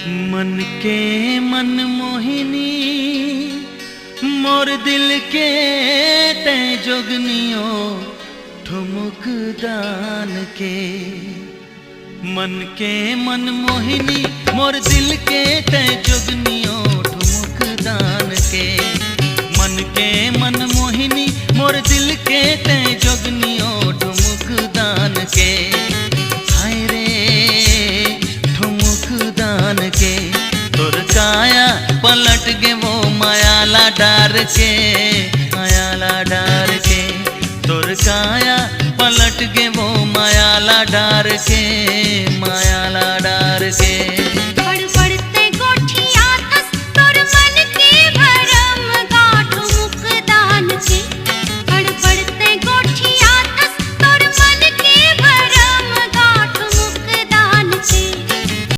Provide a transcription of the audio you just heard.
मन के मन मोहिनी मोर दिल के तै जोगनियो ठुमुक दान के। मन के मन मोहिनी मोर दिल के तै जोगनियो ठुमुक दान के। मन के मन मोहिनी मोर दिल के तै जोगनियो ठुमुक दान के। हाय रे ठुमुक दान के तोर काया पलट गे वो मायाला डार के, मायाला डार के। तोर काया पलट गे वो मायाला डार के, मायाला डार के।